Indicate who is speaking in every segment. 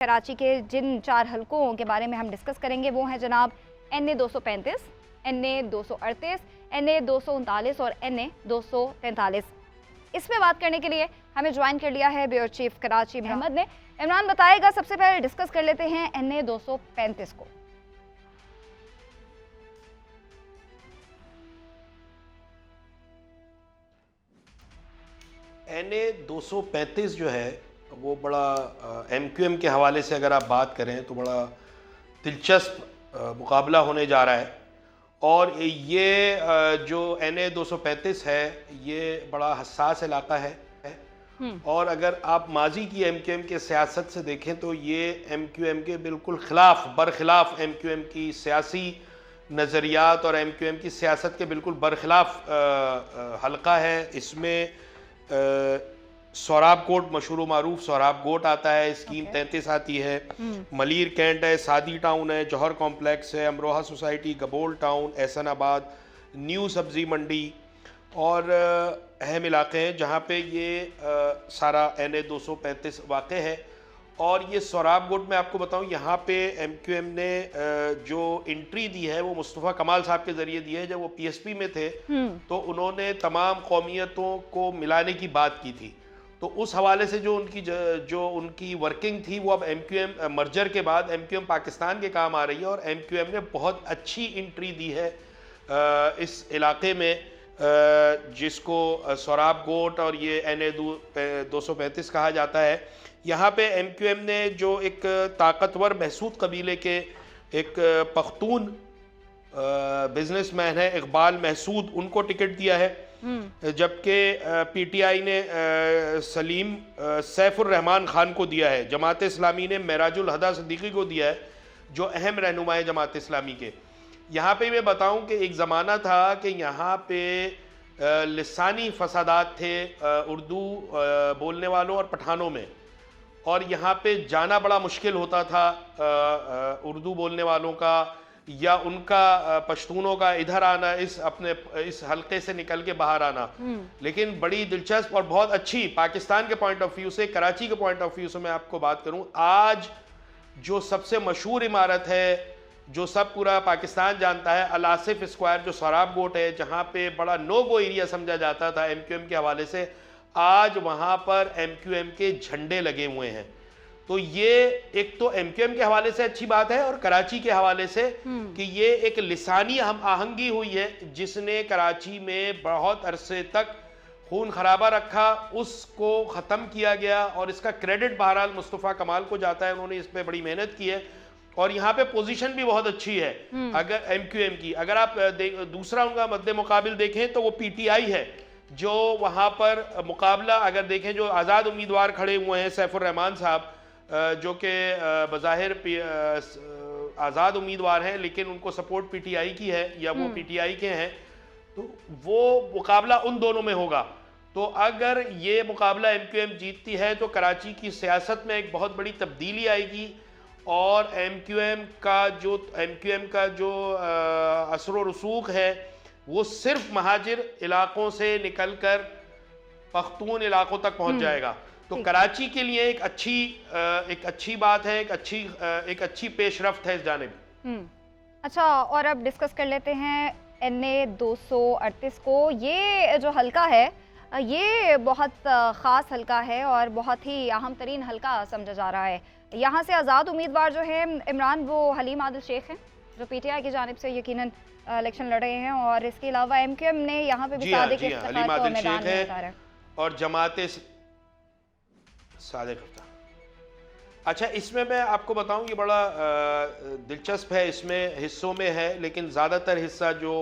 Speaker 1: कराची के जिन 4 हलकों के बारे में हम डिस्कस करेंगे वो हैं जनाब NA 235, NA 238, NA 239 और NA 243। इसमें बात करने के लिए हमें ज्वाइन कर लिया है ब्यूरो चीफ कराची मोहम्मद ने। इमरान बताएगा, सबसे पहले डिस्कस कर लेते हैं NA 235 को।
Speaker 2: NA 235 जो है वो बड़ा MQM के हवाले से अगर आप बात करें तो बड़ा दिलचस्प मुकाबला होने जा रहा है। और ये जो NA 235 है ये बड़ा हसास इलाका है। और अगर आप माजी की MQM के सियासत से देखें तो ये MQM के बिल्कुल बरखिलाफ MQM की सियासी नज़रियात और MQM की सियासत के बिल्कुल बरखिलाफ हल्का है। इसमें सोहराब कोट, मशहूर मारूफ सोहराब कोट आता है, स्कीम 33 आती है, मलीर कैंट है, सादी टाउन है, जौहर कॉम्प्लेक्स है, Amroha society, Gabol town, Ehsanabad, new Sabzi Mandi और अहम इलाके हैं जहाँ पे ये सारा NA 235 वाक़ है। और ये सोहराब कोट में आपको बताऊँ, यहाँ पे MQM ने जो एंट्री दी है वो मुस्तफ़ा कमाल साहब के ज़रिए दी है। जब वो PSP में थे तो उन्होंने तमाम कौमियतों को मिलाने की बात की थी। तो उस हवाले से जो उनकी वर्किंग थी वो अब MQM मर्जर के बाद MQM पाकिस्तान के काम आ रही है। और MQM ने बहुत अच्छी एंट्री दी है इस इलाके में, जिसको सोहराब कोट और ये NA 235 कहा जाता है। यहाँ पे MQM ने जो एक ताकतवर महसूद कबीले के एक पख्तून बिजनेसमैन है इकबाल महसूद, उनको टिकट दिया है। जबकि PTI ने सलीम सैफुर्रहमान खान को दिया है। जमात इस्लामी ने मेराजुल हदा सिद्दीकी को दिया है जो अहम रहनुमा है जमात इस्लामी के। यहाँ पे मैं बताऊँ कि एक ज़माना था कि यहाँ पे लिसानी फसादात थे उर्दू बोलने वालों और पठानों में, और यहाँ पे जाना बड़ा मुश्किल होता था उर्दू बोलने वालों का या उनका पश्तूनों का इधर आना, इस हलके से निकल के बाहर आना। लेकिन बड़ी दिलचस्प और बहुत अच्छी पाकिस्तान के पॉइंट ऑफ व्यू से, कराची के पॉइंट ऑफ व्यू से मैं आपको बात करूं, आज जो सबसे मशहूर इमारत है जो सब पूरा पाकिस्तान जानता है, अल आसिफ स्क्वायर जो सोहराब कोट है, जहाँ पे बड़ा नो गो एरिया समझा जाता था MQM के हवाले से, आज वहाँ पर MQM के झंडे लगे हुए हैं। तो ये एक तो MQM के हवाले से अच्छी बात है और कराची के हवाले से कि ये एक लिसानी हम आहंगी हुई है जिसने कराची में बहुत अरसे तक खून खराबा रखा, उसको ख़त्म किया गया। और इसका क्रेडिट बहरहाल मुस्तफ़ा कमाल को जाता है, उन्होंने इस पर बड़ी मेहनत की है और यहाँ पे पोजीशन भी बहुत अच्छी है। अगर MQM की अगर आप दूसरा उनका मद्दे मुकाबिल देखें तो वो PTI है जो वहाँ पर मुकाबला अगर देखें, जो आज़ाद उम्मीदवार खड़े हुए हैं सैफुर्रहमान साहब जो कि बज़ाहिर आज़ाद उम्मीदवार हैं लेकिन उनको सपोर्ट PTI की है या वो PTI के हैं, तो वो मुकाबला उन दोनों में होगा। तो अगर ये मुकाबला MQM जीतती है तो कराची की सियासत में एक बहुत बड़ी तब्दीली आएगी और MQM का जो असर व रसूख है वो सिर्फ महाजिर इलाकों से निकलकर पख्तून इलाकों तक पहुंच जाएगा। तो कराची के लिए एक अच्छी बात है, एक अच्छी पेशरफ्त है इस जानिब।
Speaker 1: अच्छा, और अब डिस्कस कर लेते हैं NA 238 को। ये जो हल्का है ये बहुत ख़ास हल्का है और बहुत ही अहम तरीन हल्का समझा जा रहा है। यहाँ से आज़ाद उम्मीदवार जो है इमरान, वो हलीम आदिल शेख हैं जो PTI की जानिब से यकीनन इलेक्शन लड़ रहे हैं। और इसके अलावा MQM ने यहाँ पे भी सादिक इफ्तिखार को मैदान में उतारा है
Speaker 2: और जमात सादिक। अच्छा, इसमें मैं आपको बताऊं ये बड़ा दिलचस्प है, इसमें हिस्सों में है लेकिन ज़्यादातर हिस्सा जो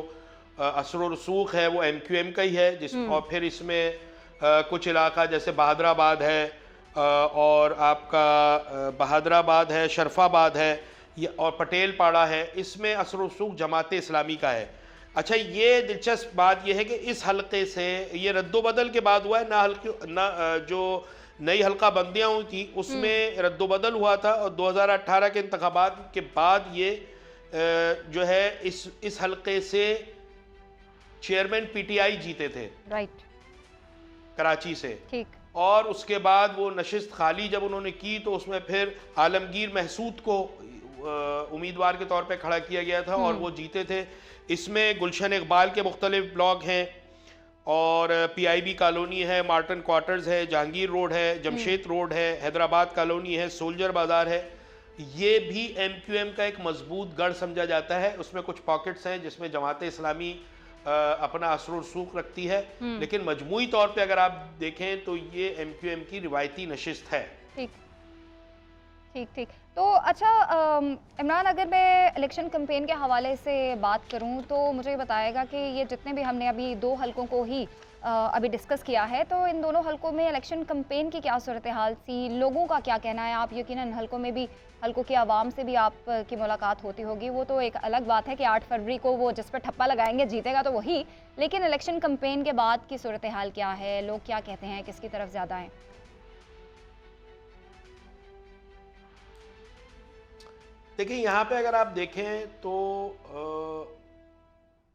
Speaker 2: असर व रसूख है वो MQM का ही है। और फिर इसमें कुछ इलाका जैसे बहादराबाद है और आपका बहादराबाद है, शरफाबाद है और पटेल पाड़ा है, इसमें असर व रसूख जमात इस्लामी का है। अच्छा, ये दिलचस्प बात यह है कि इस हलके से ये रद्दोबदल के बाद हुआ है, जो नई हल्का बंदियाँ हुई थी उसमें रद्दोबदल हुआ था और 2018 के इंतखाबात के बाद ये जो है इस हलके से चेयरमैन PTI जीते थे,
Speaker 1: राइट,
Speaker 2: कराची से।
Speaker 1: ठीक।
Speaker 2: और उसके बाद वो नशिस्त खाली जब उन्होंने की तो उसमें फिर आलमगीर महसूद को उम्मीदवार के तौर पे खड़ा किया गया था और वो जीते थे। इसमें गुलशन इकबाल के मुख्तलिफ ब्लॉक हैं और PIB कॉलोनी है, मार्टन क्वार्टर्स है, जहांगीर रोड है, जमशेद रोड है, हैदराबाद कॉलोनी है, सोल्जर बाजार है। ये भी MQM का एक मजबूत गढ़ समझा जाता है। उसमें कुछ पॉकेट्स हैं जिसमें जमात इस्लामी अपना असर और सूख रखती है, लेकिन मजमूई तौर पे अगर आप देखें तो ये MQM की रिवायती नशिस्त है।
Speaker 1: ठीक ठीक ठीक। तो अच्छा इमरान, अगर मैं इलेक्शन कैंपेन के हवाले से बात करूं तो मुझे ये बताएगा कि ये जितने भी हमने अभी 2 हलकों को ही अभी डिस्कस किया है, तो इन दोनों हलकों में इलेक्शन कैंपेन की क्या सूरत हाल थी, लोगों का क्या कहना है? आप यकीनन हलकों में भी, हलकों की आवाम से भी आपकी मुलाकात होती होगी। वो तो एक अलग बात है कि 8 फरवरी को वो जिस पर ठप्पा लगाएंगे जीतेगा तो वही, लेकिन इलेक्शन कैंपेन के बाद की सूरत हाल क्या है, लोग क्या कहते हैं, किसकी तरफ ज़्यादा हैं?
Speaker 2: देखिए, यहाँ पे अगर आप देखें तो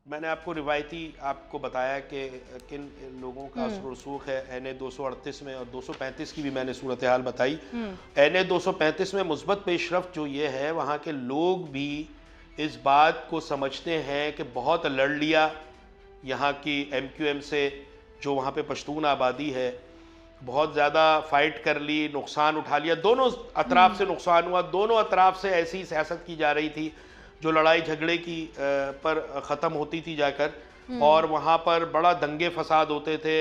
Speaker 2: मैंने आपको रिवायती आपको बताया कि किन लोगों का असर रसूख है। NA 238 में और 235 की भी मैंने सूरत हाल बताई। NA 235 में मुस्बत पेशरफ्त जो ये है, वहाँ के लोग भी इस बात को समझते हैं कि बहुत लड़ लिया यहाँ की MQM से, जो वहाँ पे पश्तून आबादी है, बहुत ज़्यादा फाइट कर ली, नुकसान उठा लिया, दोनों अतराफ से नुकसान हुआ, दोनों अतराफ से ऐसी सियासत की जा रही थी जो लड़ाई झगड़े की पर ख़त्म होती थी जाकर, और वहाँ पर बड़ा दंगे फसाद होते थे।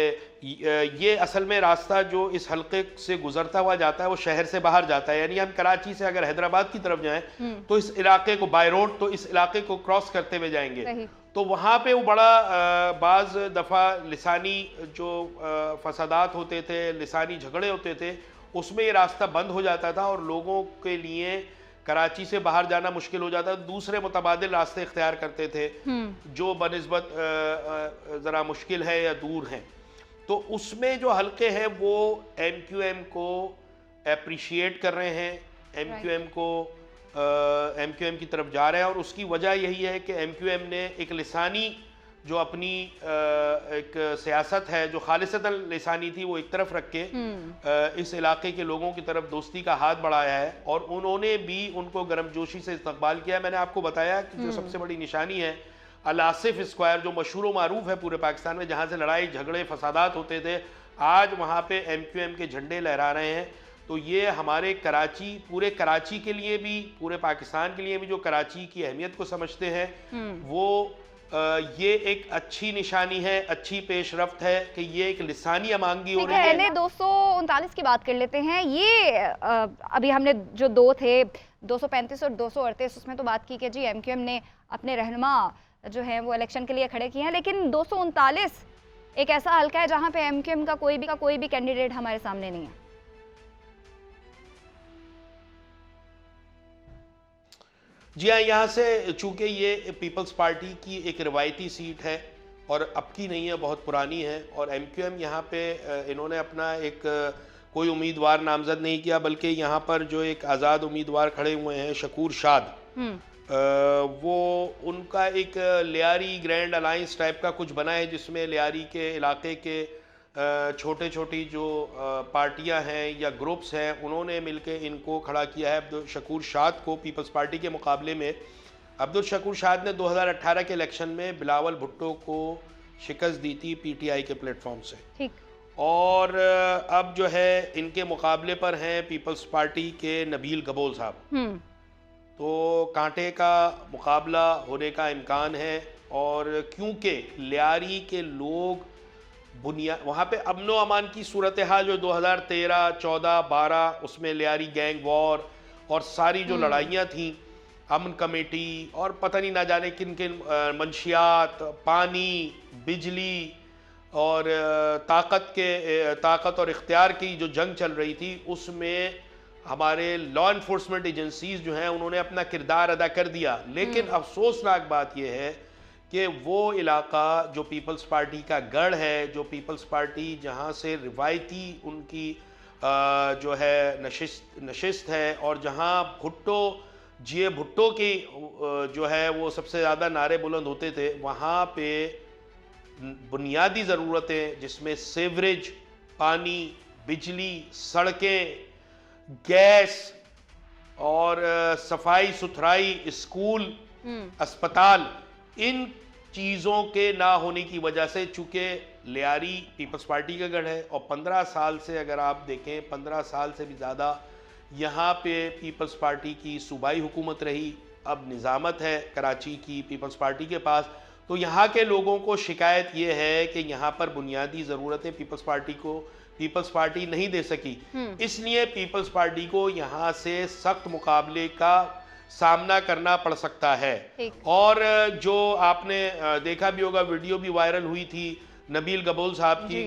Speaker 2: ये असल में रास्ता जो इस हलके से गुजरता हुआ जाता है वो शहर से बाहर जाता है, यानी हम कराची से अगर हैदराबाद की तरफ जाएं तो इस इलाके को बाय रोड, तो इस इलाके को क्रॉस करते हुए जाएंगे, तो वहाँ पे वो बड़ा बाज़ दफ़ा लिसानी जो फसादात होते थे, लिसानी झगड़े होते थे, उसमें ये रास्ता बंद हो जाता था और लोगों के लिए कराची से बाहर जाना मुश्किल हो जाता था। दूसरे मुतबादिल रास्ते इख्तियार करते थे जो बनिस्बत ज़रा मुश्किल है या दूर हैं। तो उसमें जो हलके हैं वो MQM को अप्रिशिएट कर रहे हैं, MQM की तरफ जा रहे हैं, और उसकी वजह यही है कि MQM ने एक लिसानी जो अपनी एक सियासत है जो खालिसतन लिसानी थी वो एक तरफ रख के इस इलाके के लोगों की तरफ दोस्ती का हाथ बढ़ाया है, और उन्होंने भी उनको गर्मजोशी से इस्तकबाल किया है। मैंने आपको बताया कि जो सबसे बड़ी निशानी है अल आसिफ स्क्वायर, जो मशहूर मारूफ है पूरे पाकिस्तान में, जहाँ से लड़ाई झगड़े फसादात होते थे, आज वहाँ पे MQM के झंडे लहरा रहे हैं। तो ये हमारे कराची, पूरे कराची के लिए भी, पूरे पाकिस्तान के लिए भी, जो कराची की अहमियत को समझते हैं, वो ये एक अच्छी निशानी है, अच्छी पेशरफ्त है कि ये एक लिसानी अमांगी हो रही है।
Speaker 1: NA 239 की बात कर लेते हैं। ये अभी हमने जो 2 थे, 235 और 238, उसमें तो बात की कि जी MQM ने अपने रहनुमा जो है वो इलेक्शन के लिए खड़े किए हैं, लेकिन 239 एक ऐसा हल्का है जहाँ पे MQM का कोई भी कैंडिडेट हमारे सामने नहीं है।
Speaker 2: जी हाँ, यहाँ से चूंकि ये पीपल्स पार्टी की एक रिवायती सीट है और अब की नहीं है, बहुत पुरानी है, और MQM यहाँ पे इन्होंने अपना एक कोई उम्मीदवार नामजद नहीं किया, बल्कि यहाँ पर जो एक आज़ाद उम्मीदवार खड़े हुए हैं शकूर शाद, वो उनका एक लियारी ग्रैंड अलायंस टाइप का कुछ बना है, जिसमें लियारी के इलाके के छोटे छोटी जो पार्टियां हैं या ग्रुप्स हैं, उन्होंने मिलके इनको खड़ा किया है अब्दुल शकूर शाद को पीपल्स पार्टी के मुकाबले में। अब्दुल शकूर शाद ने 2018 के इलेक्शन में बिलावल भुट्टो को शिकस्त दी थी PTI के प्लेटफॉर्म से, ठीक, और अब जो है इनके मुकाबले पर हैं पीपल्स पार्टी के नबील गबोल साहब। तो कांटे का मुकाबला होने का इम्कान है, और क्योंकि लियारी के लोग वहाँ पे अमनो अमान की सूरत हाल जो 2013, 14, 12 उसमें लियारी गैंग वॉर और सारी जो लड़ाइयाँ थी, अमन कमेटी और पता नहीं ना जाने किन किन मंशियात, पानी, बिजली और ताकत और इख्तियार की जो जंग चल रही थी, उसमें हमारे लॉ इन्फोर्समेंट एजेंसीज जो हैं उन्होंने अपना किरदार अदा कर दिया। लेकिन अफसोसनाक बात यह है कि वो इलाका जो पीपल्स पार्टी का गढ़ है, जो पीपल्स पार्टी जहाँ से रिवायती उनकी जो है नशिस्त है, और जहाँ भुट्टो की जो है वो सबसे ज़्यादा नारे बुलंद होते थे, वहाँ पे बुनियादी ज़रूरतें जिसमें सेवरेज, पानी, बिजली, सड़कें, गैस और सफाई सुथराई, स्कूल, अस्पताल, इन चीज़ों के ना होने की वजह से, चूंकि लियारी पीपल्स पार्टी का गढ़ है और 15 साल से, अगर आप देखें 15 साल से भी ज़्यादा यहाँ पे पीपल्स पार्टी की सूबाई हुकूमत रही, अब निज़ामत है कराची की पीपल्स पार्टी के पास, तो यहाँ के लोगों को शिकायत ये है कि यहाँ पर बुनियादी ज़रूरतें पीपल्स पार्टी नहीं दे सकी। इसलिए पीपल्स पार्टी को यहाँ से सख्त मुकाबले का सामना करना पड़ सकता है। और जो आपने देखा भी होगा, वीडियो भी वायरल हुई थी नबील गबोल साहब की,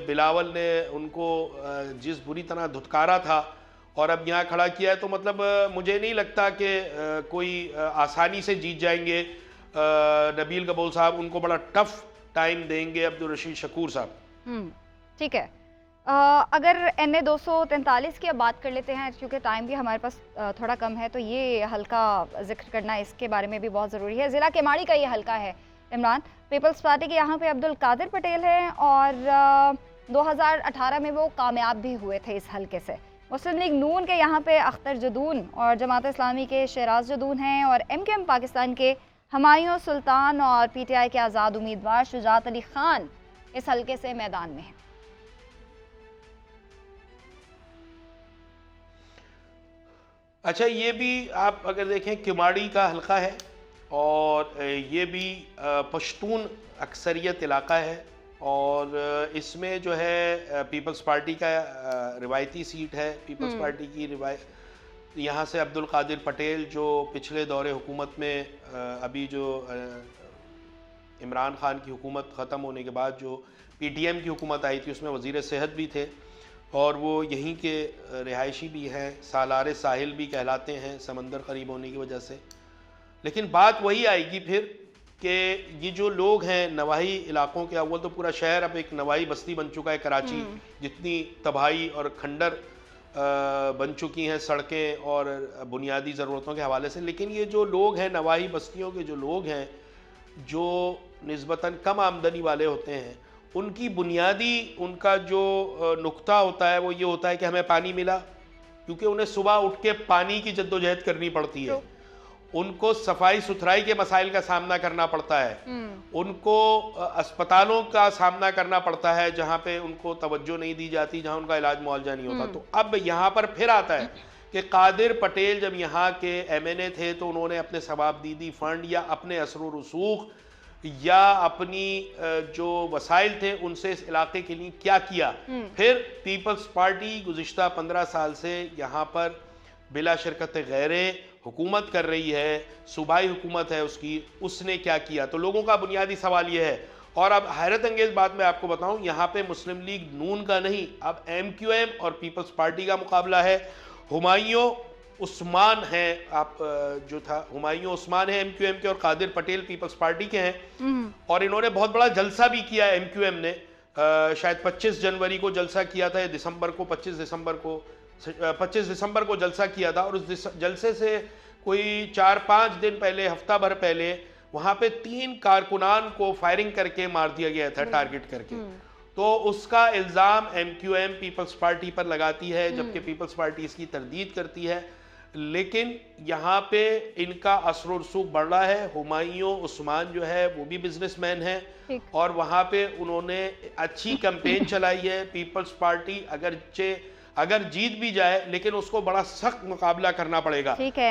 Speaker 2: बिलावल ने उनको जिस बुरी तरह धुतकारा था और अब यहाँ खड़ा किया है, तो मतलब मुझे नहीं लगता कि कोई आसानी से जीत जाएंगे नबील गबोल साहब। उनको बड़ा टफ टाइम देंगे अब्दुल रशीद शकूर साहब।
Speaker 1: ठीक है, अगर NA 243 की अब बात कर लेते हैं, क्योंकि टाइम भी हमारे पास थोड़ा कम है, तो ये हल्का जिक्र करना इसके बारे में भी बहुत ज़रूरी है। ज़िला केमाड़ी का ये हल्का है इमरान, पीपल्स पार्टी के यहाँ पे अब्दुल कादिर पटेल हैं और 2018 में वो कामयाब भी हुए थे इस हल्के से। मुस्लिम लीग नून के यहाँ पे अख्तर जदून और जमात इस्लामी के शराज जदून हैं और MQM पाकिस्तान के हुमायूं सुल्तान और PTI के आज़ाद उम्मीदवार शुजात अली खान इस हल्के से मैदान में हैं।
Speaker 2: अच्छा, ये भी आप अगर देखें किमाड़ी का हल्का है और ये भी पश्तून अक्सरियत इलाका है और इसमें जो है पीपल्स पार्टी का रिवायती सीट है। पीपल्स पार्टी की यहाँ से अब्दुल कादिर पटेल, जो पिछले दौरे हुकूमत में अभी जो इमरान खान की हुकूमत ख़त्म होने के बाद जो PTM की हुकूमत आई थी, उसमें वज़ीर सेहत भी थे और वो यहीं के रिहायशी भी हैं, सालार साहिल भी कहलाते हैं समंदर करीब होने की वजह से। लेकिन बात वही आएगी फिर कि ये जो लोग हैं नवाही इलाकों के, अव्वल तो पूरा शहर अब एक नवाही बस्ती बन चुका है कराची, जितनी तबाही और खंडर बन चुकी हैं सड़कें और बुनियादी ज़रूरतों के हवाले से। लेकिन ये जो लोग हैं नवाही बस्तियों के, जो लोग हैं जो निस्बतन कम आमदनी वाले होते हैं, उनकी बुनियादी उनका जो नुक्ता होता है वो ये होता है कि हमें पानी मिला, क्योंकि उन्हें सुबह उठ के पानी की जद्दोजहद करनी पड़ती है, उनको सफाई सुथराई के मसाइल का सामना करना पड़ता है, उनको अस्पतालों का सामना करना पड़ता है जहाँ पे उनको तवज्जो नहीं दी जाती, जहाँ उनका इलाज मुआवजा नहीं होता। तो अब यहाँ पर फिर आता है कि कादिर पटेल जब यहाँ के MNA थे तो उन्होंने अपने सवाबदीदी फंड या अपने असर रसूख या अपनी जो वसाइल थे उनसे इस इलाके के लिए क्या किया। फिर पीपल्स पार्टी गुज़िश्ता 15 साल से यहाँ पर बिला शिरकत गैरे हुकूमत कर रही है, सूबाई हुकूमत है उसकी, उसने क्या किया। तो लोगों का बुनियादी सवाल ये है। और अब हैरत अंगेज़ बात मैं आपको बताऊं, यहाँ पे मुस्लिम लीग नून का नहीं, अब MQM और पीपल्स पार्टी का मुकाबला है। हुमायूं उस्मान हैं, आप जो था हुमायूं उस्मान है MQM के और कादिर पटेल पीपल्स पार्टी के हैं और इन्होंने बहुत बड़ा जलसा भी किया MQM ने, शायद 25 जनवरी को जलसा किया था या दिसंबर को, 25 दिसंबर को जलसा किया था। और उस जलसे से कोई 4-5 दिन पहले, हफ्ता भर पहले, वहाँ पे 3 कारकुनान को फायरिंग करके मार दिया गया था, टारगेट करके। तो उसका इल्ज़ाम MQM पीपल्स पार्टी पर लगाती है, जबकि पीपल्स पार्टी इसकी तरदीद करती है। लेकिन यहाँ पे इनका असर रसूख बढ़ रहा है। हुमायूं उस्मान जो है वो भी बिजनेसमैन है और वहाँ पे उन्होंने अच्छी कैंपेन चलाई है। पीपल्स पार्टी अगर जीत भी जाए लेकिन उसको बड़ा सख्त मुकाबला करना पड़ेगा।